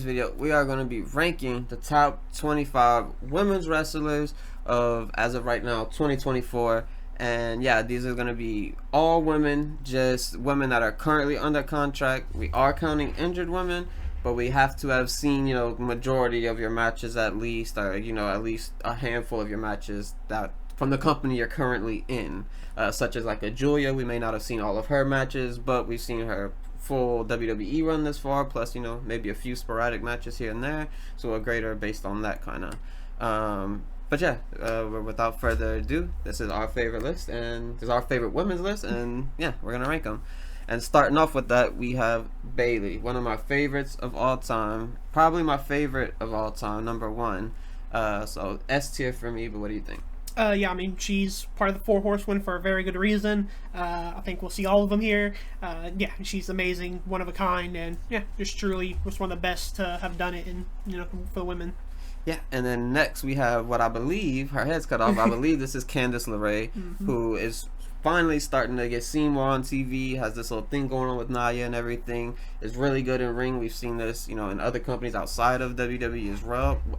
today's video, we are going to be ranking the top 25 women's wrestlers of, as of right now, 2024. And yeah, these are going to be all women, just women that are currently under contract. We are counting injured women, but we have to have seen, majority of your matches at least, or, at least a handful of your matches that from the company you're currently in. Such as like a Julia, we may not have seen all of her matches, but we've seen her full WWE run this far, plus maybe a few sporadic matches here and there, so we'll grade her based on that kind of. But yeah, without further ado, this is our favorite list, and this is our favorite women's list, and yeah, we're gonna rank them. And starting off with that, we have Bayley, one of my favorites of all time, probably my favorite of all time, number one. So S tier for me, but what do you think? Yeah, I mean, she's part of the Four Horsemen for a very good reason. I think we'll see all of them here. Yeah, she's amazing, one of a kind, and yeah, just truly was one of the best to have done it in, for the women. Yeah, and then next we have what I believe, her head's cut off, I believe this is Candice LeRae, who is finally starting to get seen more on TV, has this little thing going on with Nia and everything, is really good in ring. We've seen this, in other companies outside of WWE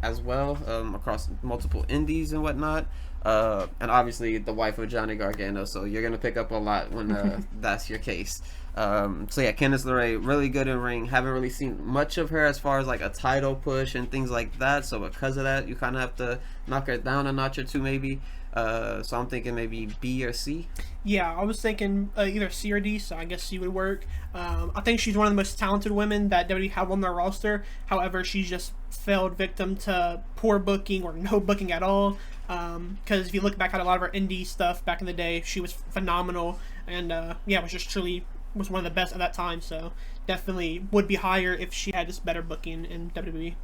as well, across multiple indies and whatnot. And obviously the wife of Johnny Gargano, so you're gonna pick up a lot when that's your case. So yeah, Candice LeRae, really good in ring. Haven't really seen much of her as far as like a title push and things like that, so because of that you kind of have to knock her down a notch or two maybe. So I'm thinking maybe B or C. Yeah, I was thinking either C or D, so I guess C would work. I think she's one of the most talented women that WWE have on their roster. However, she's just failed victim to poor booking or no booking at all. Because if you look back at a lot of her indie stuff back in the day, she was phenomenal, and yeah, was one of the best at that time. So definitely would be higher if she had just better booking in WWE.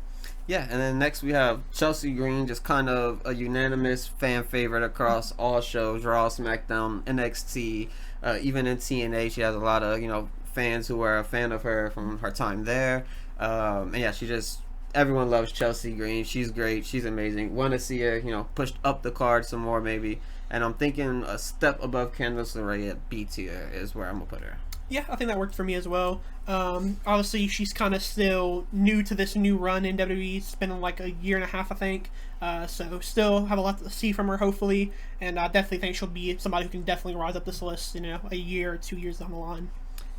Yeah, and then next we have Chelsea Green, just kind of a unanimous fan favorite across all shows, Raw, SmackDown, NXT, even in TNA. She has a lot of, fans who are a fan of her from her time there. And yeah, everyone loves Chelsea Green. She's great. She's amazing. Want to see her, pushed up the card some more maybe. And I'm thinking a step above Candice LeRae at B tier is where I'm going to put her. Yeah, I think that worked for me as well. Obviously, she's kind of still new to this new run in WWE. It's been like a year and a half, I think. So still have a lot to see from her, hopefully. And I definitely think she'll be somebody who can definitely rise up this list, a year or 2 years down the line.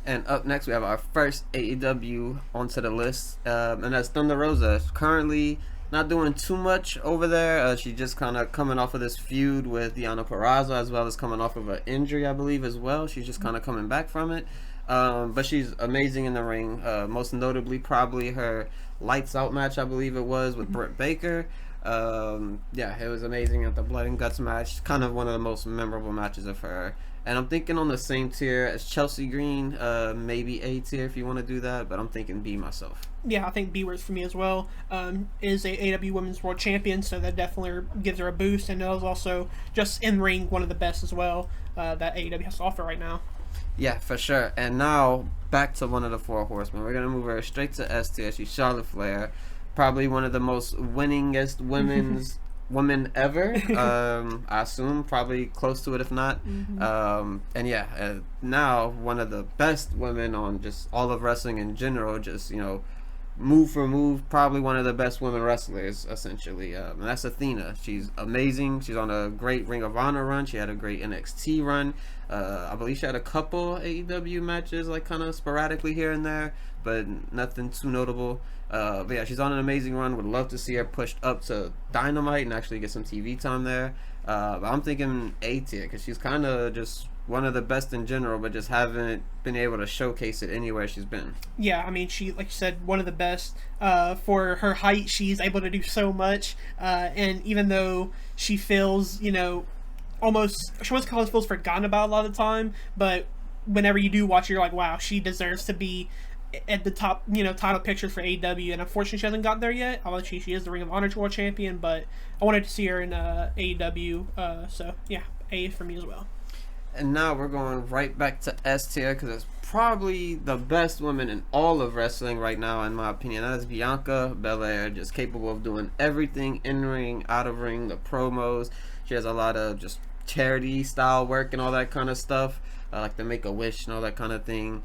And up next, we have our first AEW onto the list, and that's Thunder Rosa. Currently not doing too much over there. She's just kind of coming off of this feud with Deonna Purrazzo, as well as coming off of an injury, I believe, as well. She's just kind of coming back from it. But she's amazing in the ring. Most notably, probably her Lights Out match, I believe it was, with Britt Baker. Yeah, it was amazing at the Blood and Guts match. Kind of one of the most memorable matches of her. And I'm thinking on the same tier as Chelsea Green, maybe A tier if you want to do that, but I'm thinking B myself. Yeah, I think B works for me as well. Is a AEW Women's World Champion, so that definitely gives her a boost, and is also just in ring one of the best as well that AEW has to offer right now. Yeah, for sure. And now back to one of the Four Horsemen. We're gonna move her straight to S tier. She's Charlotte Flair, probably one of the most winningest women ever. I assume probably close to it, if not. And yeah, now one of the best women on just all of wrestling in general. Just move for move, probably one of the best women wrestlers, essentially. And that's Athena. She's amazing. She's on a great Ring of Honor run. She had a great NXT run. I believe she had a couple AEW matches, like kind of sporadically here and there, but nothing too notable. But yeah, she's on an amazing run. Would love to see her pushed up to Dynamite and actually get some TV time there. But I'm thinking A tier, because she's kind of just one of the best in general, but just haven't been able to showcase it anywhere she's been. Yeah, I mean, she, like you said, one of the best. For her height, she's able to do so much. And even though she feels, almost, she was kind of feels forgotten about a lot of the time, but whenever you do watch her, you're like, wow, she deserves to be at the top, title pictures for AEW, and unfortunately she hasn't got there yet. Obviously she is the Ring of Honor World Champion, but I wanted to see her in AEW, so yeah, A for me as well. And now we're going right back to S tier, because it's probably the best woman in all of wrestling right now, in my opinion. That is Bianca Belair, just capable of doing everything in ring, out of ring, the promos. She has a lot of just charity style work and all that kind of stuff, like the Make-A-Wish and all that kind of thing.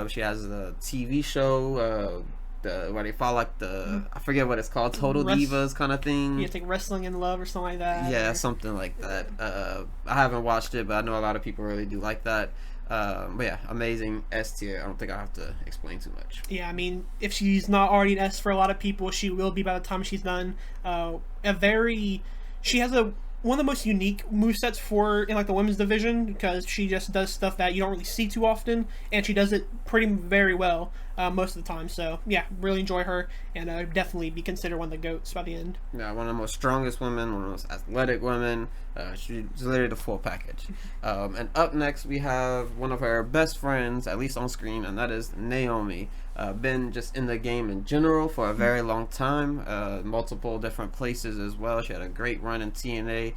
She has a TV show, where they follow like the I forget what it's called, Total Rest- Divas kind of thing. Yeah, it's like Wrestling in Love or something like that. Yeah, or... something like that. I haven't watched it, but I know a lot of people really do like that. But yeah, amazing S tier. I don't think I have to explain too much. Yeah, I mean, if she's not already an S for a lot of people, she will be by the time she's done. She has one of the most unique movesets for in like the women's division, because she just does stuff that you don't really see too often, and she does it very well most of the time. So yeah, really enjoy her, and definitely be considered one of the GOATs by the end. Yeah, one of the most strongest women, one of the most athletic women. She's literally the full package. And up next, we have one of her best friends, at least on screen, and that is Naomi. Been just in the game in general for a very long time, multiple different places as well. She had a great run in TNA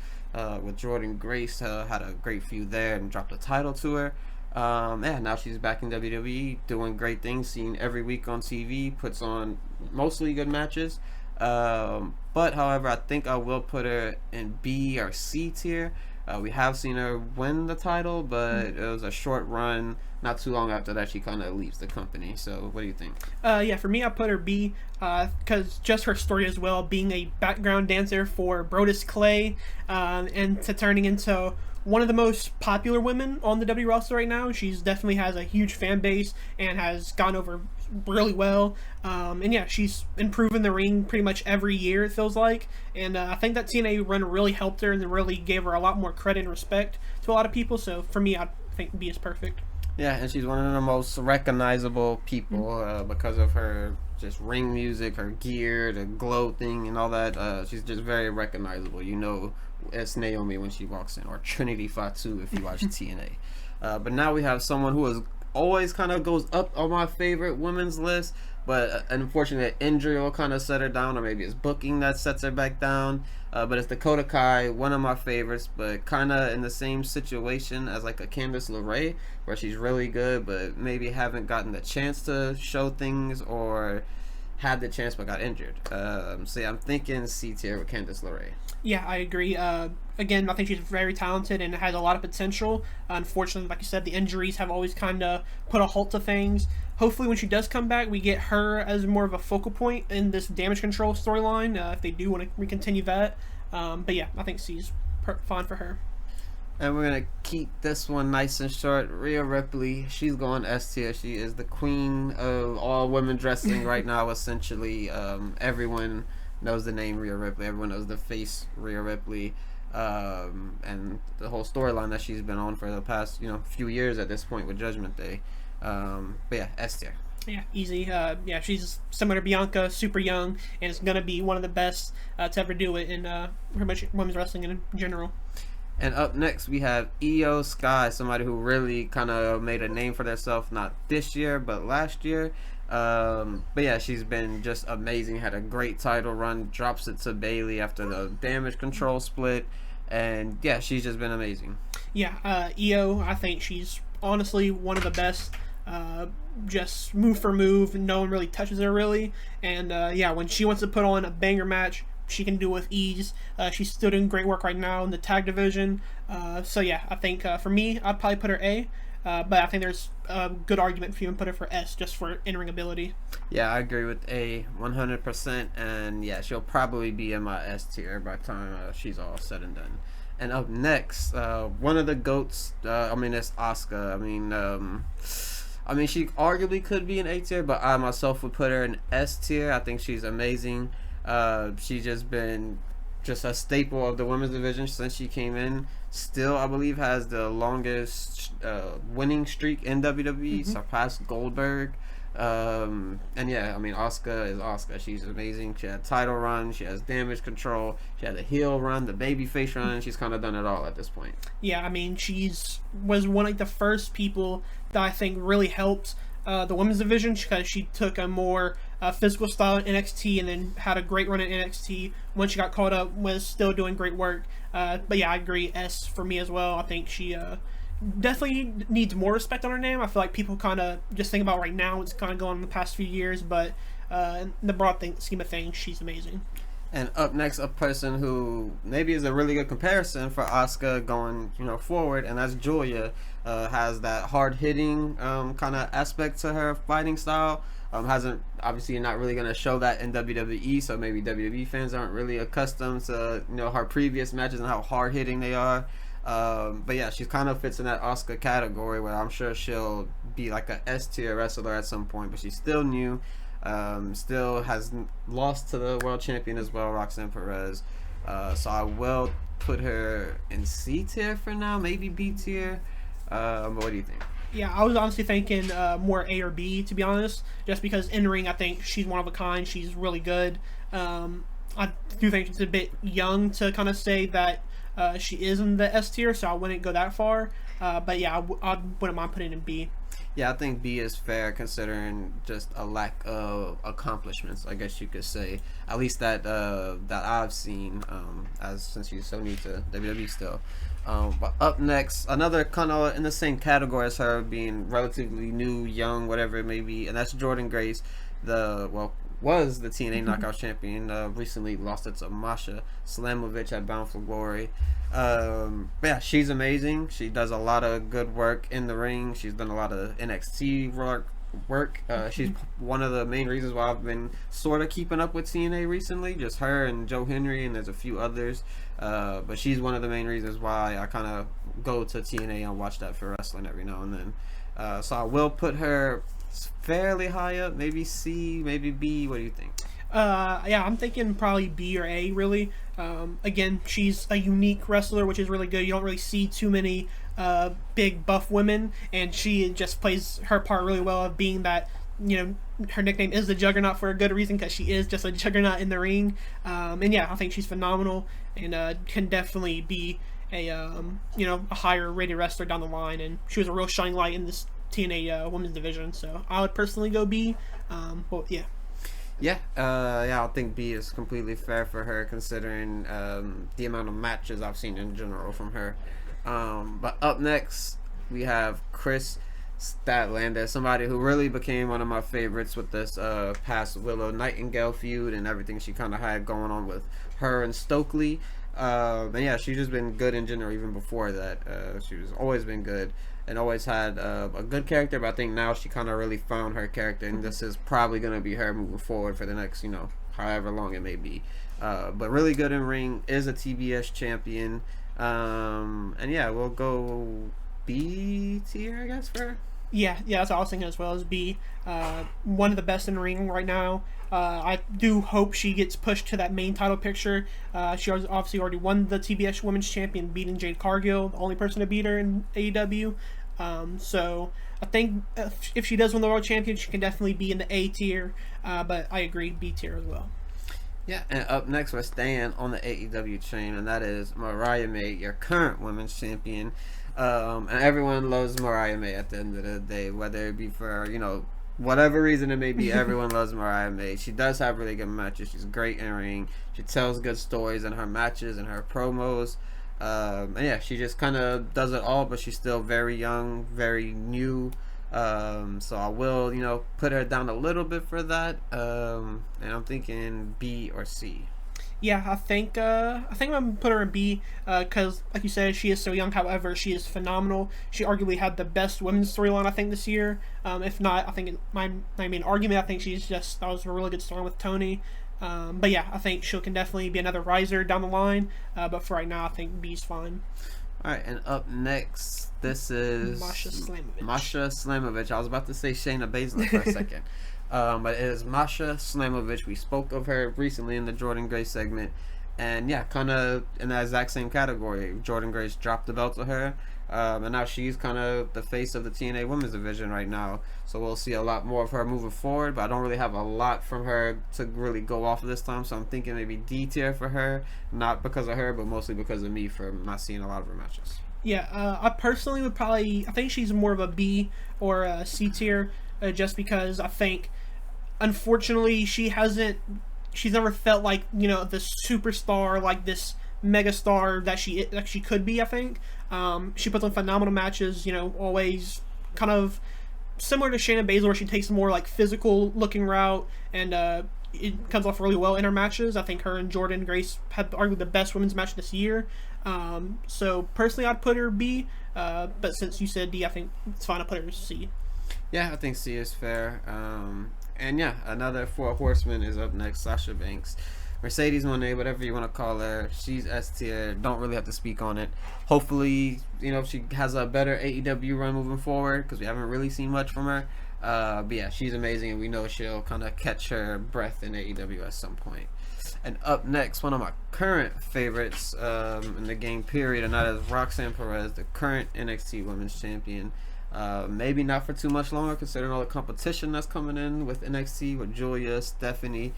with Jordan Grace, had a great feud there and dropped a title to her. Yeah, now she's back in WWE doing great things, seen every week on TV, puts on mostly good matches. But however, I think I will put her in B or C tier. We have seen her win the title, but it was a short run. Not too long after that, she kind of leaves the company. So what do you think? Yeah, for me, I put her B, because just her story as well, being a background dancer for Brodus Clay, and to turning into one of the most popular women on the W roster right now. She's definitely has a huge fan base and has gone over really well. And yeah, she's improving the ring pretty much every year, it feels like. And I think that TNA run really helped her and really gave her a lot more credit and respect to a lot of people. So for me, I think B is perfect. Yeah, and she's one of the most recognizable people because of her just ring music, her gear, the glow thing, and all that. She's just very recognizable. You know, it's Naomi when she walks in, or Trinity Fatu if you watch TNA. But now we have someone who is always kind of goes up on my favorite women's list, but unfortunately, an injury will kind of set her down, or maybe it's booking that sets her back down. But it's Dakota Kai, one of my favorites, but kind of in the same situation as like a Candice LeRae, where she's really good, but maybe haven't gotten the chance to show things, or had the chance but got injured. So yeah, I'm thinking C tier with Candice LeRae. Yeah, I agree. Again, I think she's very talented and has a lot of potential. Unfortunately, like you said, the injuries have always kind of put a halt to things. Hopefully, when she does come back, we get her as more of a focal point in this damage control storyline, if they do want to continue that. But yeah, I think C's fine for her. And we're gonna keep this one nice and short. Rhea Ripley, she's going S tier. She is the queen of all women's wrestling right now. Essentially, everyone knows the name Rhea Ripley. Everyone knows the face Rhea Ripley, and the whole storyline that she's been on for the past few years at this point with Judgment Day. But yeah, S tier. Yeah, easy. Yeah, she's similar to Bianca, super young, and is gonna be one of the best to ever do it in pretty much women's wrestling in general. And up next, we have Io Sky, somebody who really kind of made a name for themselves, not this year, but last year. But yeah, she's been just amazing. Had a great title run, drops it to Bayley after the damage control split. And yeah, she's just been amazing. Yeah, Io, I think she's honestly one of the best. Just move for move, no one really touches her really. And yeah, when she wants to put on a banger match, she can do it with ease. She's still doing great work right now in the tag division. So yeah, I think for me, I'd probably put her A. But I think there's a good argument for you to put her for S, just for in-ring ability. Yeah, I agree with A 100%. And yeah, she'll probably be in my S tier by the time she's all said and done. And up next, one of the GOATs, it's Asuka. I mean, she arguably could be an A tier, but I myself would put her in S tier. I think she's amazing. She's just been a staple of the women's division since she came in. Still, I believe, has the longest winning streak in WWE, surpassed Goldberg. And yeah, Asuka is Asuka. She's amazing. She had a title run. She has damage control. She had the heel run, the babyface run. She's kind of done it all at this point. Yeah, she's was one of the first people that I think really helped the women's division, because she took a more physical style in NXT and then had a great run in NXT. When she got caught up, was still doing great work. But yeah, I agree. S for me as well. I think she definitely needs more respect on her name. I feel like people kind of just think about right now it's kind of going on the past few years, but in the broad scheme of things, she's amazing. And up next, a person who maybe is a really good comparison for Asuka going forward, and that's Julia. Has that hard hitting kind of aspect to her fighting style. Hasn't obviously not really gonna show that in WWE, so maybe WWE fans aren't really accustomed to her previous matches and how hard hitting they are. But yeah, she kind of fits in that Oscar category where I'm sure she'll be like a S tier wrestler at some point, but she's still new. Still has lost to the world champion as well, Roxanne Perez. So I will put her in C tier for now, maybe B tier. But what do you think? Yeah, I was honestly thinking more A or B, to be honest, just because in ring I think she's one of a kind. She's really good. I do think it's a bit young to kind of say that she is in the S tier, so I wouldn't go that far. But yeah, I wouldn't mind putting it in B. Yeah, I think B is fair considering just a lack of accomplishments, I guess you could say. At least that I've seen, as since she's so new to WWE still. But up next, another kind of in the same category as her, being relatively new, young, whatever it may be, and that's Jordynne Grace. Was the TNA Knockout Champion. Recently lost it to Masha Slamovich at Bound for Glory. But yeah, she's amazing. She does a lot of good work in the ring. She's done a lot of NXT work. She's one of the main reasons why I've been sort of keeping up with TNA recently. Just her and Joe Henry, and there's a few others. But she's one of the main reasons why I kind of go to TNA and watch that for wrestling every now and then. So I will put her fairly high up, maybe C, maybe B. What do you think? Yeah, I'm thinking probably B or A, really. Again, she's a unique wrestler, which is really good. You don't really see too many big buff women, and she just plays her part really well of being that, her nickname is the Juggernaut for a good reason, because she is just a juggernaut in the ring. And yeah, I think she's phenomenal and can definitely be a higher rated wrestler down the line, and she was a real shining light in this TNA women's division. So I would personally go B. But yeah. Yeah, I think B is completely fair for her considering the amount of matches I've seen in general from her. But up next, we have Chris Statlander, somebody who really became one of my favorites with this past Willow Nightingale feud and everything she kind of had going on with her and Stokely. And yeah, she's just been good in general even before that. She's always been good and always had a good character, but I think now she kind of really found her character, and this is probably going to be her moving forward for the next, however long it may be. But really good in ring, is a TBS champion, and yeah, we'll go B tier, I guess, for her. Yeah, that's what I was thinking as well, as B. One of the best in the ring right now. I do hope she gets pushed to that main title picture. She obviously already won the TBS Women's Champion, beating Jade Cargill, the only person to beat her in AEW. So I think if she does win the World Champion, she can definitely be in the A tier. But I agree, B tier as well. Yeah, and up next, we're staying on the AEW train, and that is Mariah May, your current Women's Champion. And everyone loves Mariah May at the end of the day, whether it be for, whatever reason it may be. Everyone loves Mariah May. She does have really good matches. She's great in ring. She tells good stories in her matches and her promos. And yeah, she just kind of does it all, but she's still very young, very new. So I will, put her down a little bit for that. And I'm thinking B or C. Yeah, I think I'm gonna put her in B, because like you said, she is so young. However, she is phenomenal. She arguably had the best women's storyline, I think, this year. If not, I think my main argument, I think that was a really good story with Tony. But yeah, I think she can definitely be another riser down the line. But for right now, I think B's fine. All right, and up next, this is Masha Slamovich. I was about to say Shayna Baszler for a second. But it is Masha Slamovich. We spoke of her recently in the Jordynne Grace segment. And yeah, kind of in that exact same category. Jordynne Grace dropped the belt to her. And now she's kind of the face of the TNA Women's Division right now. So we'll see a lot more of her moving forward. But I don't really have a lot from her to really go off of this time. So I'm thinking maybe D tier for her. Not because of her, but mostly because of me for not seeing a lot of her matches. Yeah, I personally would I think she's more of a B or a C tier. Just because I think, unfortunately, she's never felt like, this superstar, like this megastar that she could be. I think she puts on phenomenal matches, always kind of similar to Shayna Baszler, where she takes a more like physical looking route, and it comes off really well in her matches. I think her and Jordynne Grace had arguably the best women's match this year. So personally, I'd put her B, but since you said D, I think it's fine to put her C. Yeah, I think C is fair. And yeah, another four horsemen is up next. Sasha Banks, Mercedes Moné, whatever you want to call her. She's S tier. Don't really have to speak on it. Hopefully, she has a better AEW run moving forward because we haven't really seen much from her. But yeah, she's amazing, and we know she'll kind of catch her breath in AEW at some point. And up next, one of my current favorites in the game period, and that is Roxanne Perez, the current NXT Women's Champion. Maybe not for too much longer, considering all the competition that's coming in with NXT, with Julia, Stephanie,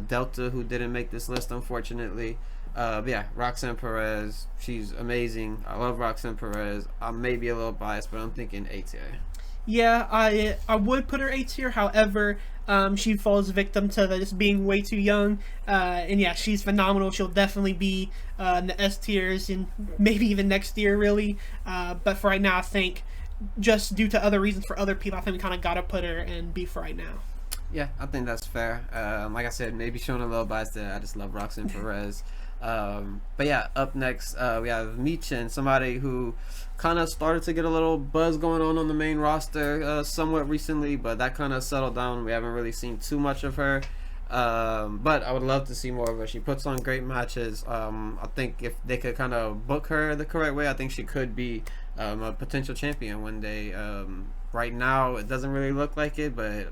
Delta, who didn't make this list, unfortunately. But yeah, Roxanne Perez, she's amazing. I love Roxanne Perez. I may be a little biased, but I'm thinking A tier. Yeah, I would put her A tier. However, she falls victim to just being way too young. And yeah, she's phenomenal. She'll definitely be in the S tiers and maybe even next year, really. But for right now, I think just due to other reasons for other people, I think we kind of got to put her in B for right now. Yeah, I think that's fair. Like I said, maybe showing a little bias there. I just love Roxanne Perez. But yeah, up next we have Michin, somebody who kind of started to get a little buzz going on the main roster somewhat recently, but that kind of settled down. We haven't really seen too much of her, but I would love to see more of her. She puts on great matches. I think if they could kind of book her the correct way, I think she could be a potential champion one day. Right now, it doesn't really look like it, but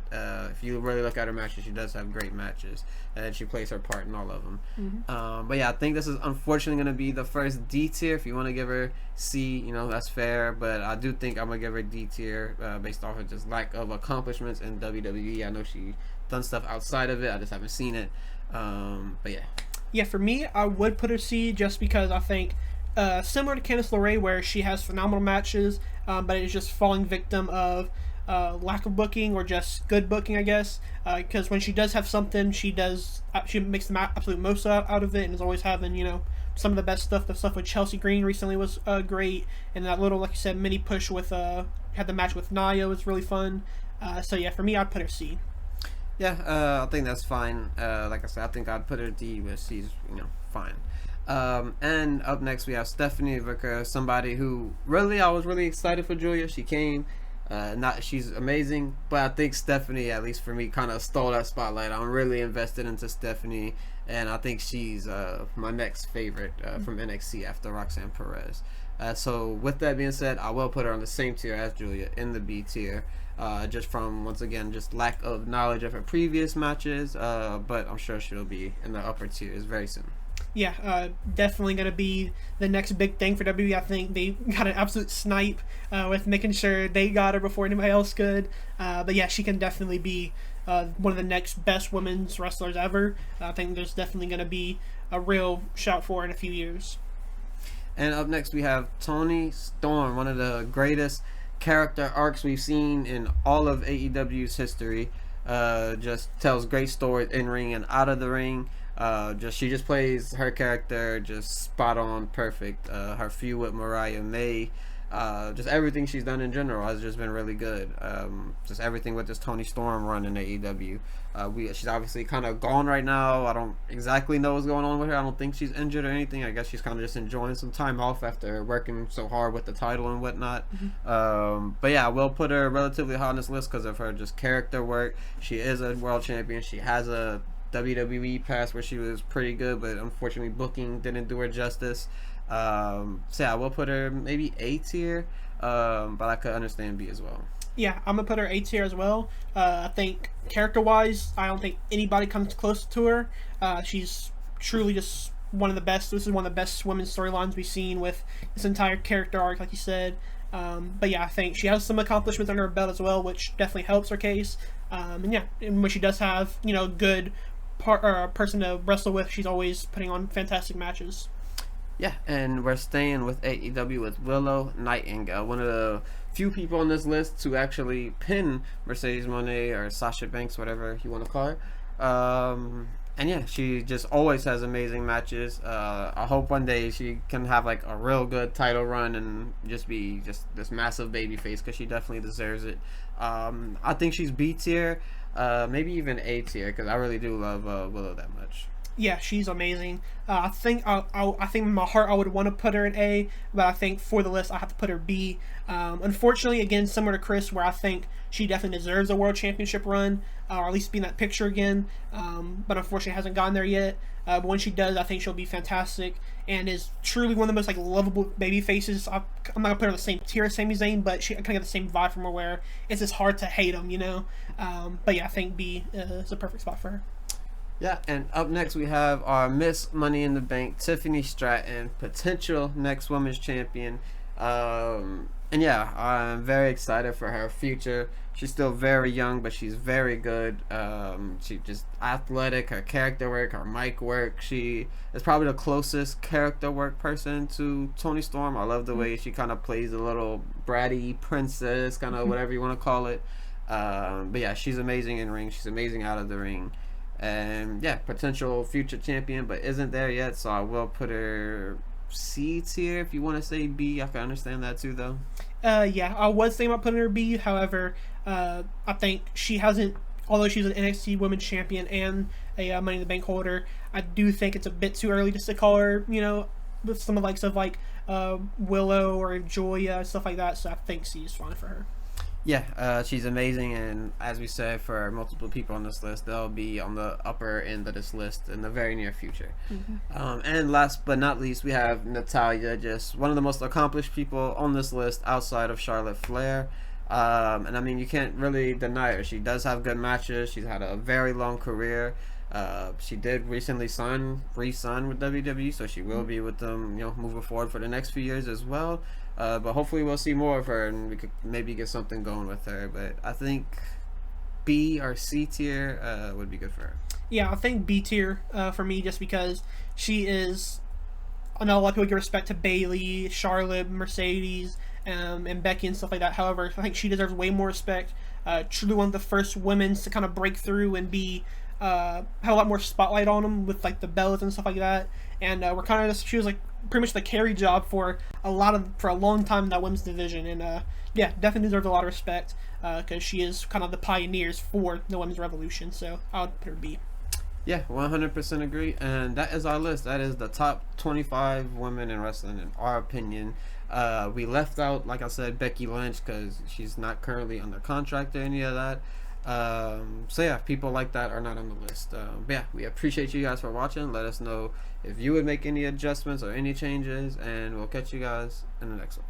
if you really look at her matches, she does have great matches, and she plays her part in all of them. Mm-hmm. But yeah, I think this is unfortunately going to be the first D tier. If you want to give her C, that's fair, but I do think I'm going to give her D tier based off of just lack of accomplishments in WWE. I know she done stuff outside of it, I just haven't seen it. But yeah. Yeah, for me, I would put her C just because I think similar to Candice LeRae, where she has phenomenal matches, but is just falling victim of lack of booking or just good booking, I guess. Because when she does have something, she makes the absolute most out of it, and is always having some of the best stuff. The stuff with Chelsea Green recently was great, and that little, like you said, mini push with had the match with Nia was really fun. So yeah, for me, I'd put her C. Yeah, I think that's fine. Like I said, I think I'd put her D, but C's fine. And up next we have Stephanie Vicker, somebody who I was really excited for Julia. She came, she's amazing, but I think Stephanie, at least for me, kind of stole that spotlight. I'm really invested into Stephanie, and I think she's my next favorite from NXT after Roxanne Perez. So with that being said, I will put her on the same tier as Julia, in the B tier, just from, once again, just lack of knowledge of her previous matches, but I'm sure she'll be in the upper tiers very soon. Yeah, definitely going to be the next big thing for WWE. I think they got an absolute snipe with making sure they got her before anybody else could. But yeah, she can definitely be one of the next best women's wrestlers ever. I think there's definitely going to be a real shout for her in a few years. And up next we have Toni Storm, one of the greatest character arcs we've seen in all of AEW's history. Just tells great stories in ring and out of the ring. She just plays her character just spot on, perfect. Her feud with Mariah May, just everything she's done in general has just been really good. Just everything with this Toni Storm run in AEW. She's obviously kind of gone right now. I don't exactly know what's going on with her. I don't think she's injured or anything. I guess she's kind of just enjoying some time off after working so hard with the title and whatnot. Mm-hmm. But yeah, I will put her relatively high on this list because of her just character work. She is a world champion. She has a WWE past where she was pretty good, but unfortunately booking didn't do her justice. So yeah, I will put her maybe A tier, but I could understand B as well. Yeah, I'm gonna put her A tier as well. I think character-wise, I don't think anybody comes close to her. She's truly just one of the best. This is one of the best women's storylines we've seen with this entire character arc, like you said. But yeah, I think she has some accomplishments under her belt as well, which definitely helps her case. And yeah, and when she does have good person to wrestle with, she's always putting on fantastic matches. Yeah, and we're staying with AEW with Willow Nightingale, one of the few people on this list to actually pin Mercedes Moné or Sasha Banks, whatever you want to call her. And yeah, she just always has amazing matches. I hope one day she can have like a real good title run and just be just this massive baby face, because she definitely deserves it. I think she's B tier, maybe even A tier, because I really do love Willow that much. Yeah, she's amazing. I think in my heart I would want to put her in A, but I think for the list I have to put her B. Unfortunately, again, similar to Chris, where I think she definitely deserves a world championship run, or at least be in that picture again. But unfortunately, hasn't gotten there yet. But when she does, I think she'll be fantastic and is truly one of the most like lovable baby faces. I'm not gonna put her on the same tier as Sami Zayn, but she kind of get the same vibe from her where it's just hard to hate him, you know. But yeah, I think B is a perfect spot for her. Yeah, and up next we have our Miss Money in the Bank, Tiffany Stratton, potential next women's champion. And yeah, I'm very excited for her future. She's still very young, but she's very good. She just athletic. Her character work, her mic work. She is probably the closest character work person to Toni Storm. I love the way she kind of plays a little bratty princess, kind of whatever you want to call it. But yeah, she's amazing in ring. She's amazing out of the ring. And yeah, potential future champion, but isn't there yet. So I will put her C tier. If you want to say B, I can understand that too, though. Yeah, I was thinking about putting her B. However, I think she hasn't. Although she's an NXT Women's Champion and a Money in the Bank holder, I do think it's a bit too early just to call her, you know, with some of the likes of like Willow or Joya, stuff like that. So I think C is fine for her. Yeah, she's amazing, and as we said, for multiple people on this list, they'll be on the upper end of this list in the very near future. And last but not least, we have Natalya, just one of the most accomplished people on this list outside of Charlotte Flair. And I mean, you can't really deny her. She does have good matches. She's had a very long career. She did recently re-sign with WWE, so she will be with them, you know, moving forward for the next few years as well. But hopefully we'll see more of her and we could maybe get something going with her. But I think B or C tier would be good for her. Yeah, I think B tier for me, just because she is. I know a lot of people give respect to Bailey, Charlotte, Mercedes, and Becky and stuff like that. However, I think she deserves way more respect. Truly one of the first women to kind of break through and be have a lot more spotlight on them with like the belts and stuff like that. And we're kind of just, she was like pretty much the carry job for a long time in that women's division. And yeah, definitely deserves a lot of respect because she is kind of the pioneers for the women's revolution. So I would put her B. Yeah, 100% agree. And that is our list. That is the top 25 women in wrestling, in our opinion. We left out, like I said, Becky Lynch because she's not currently under contract or any of that. So yeah, people like that are not on the list. But yeah, we appreciate you guys for watching. Let us know if you would make any adjustments or any changes, and we'll catch you guys in the next one.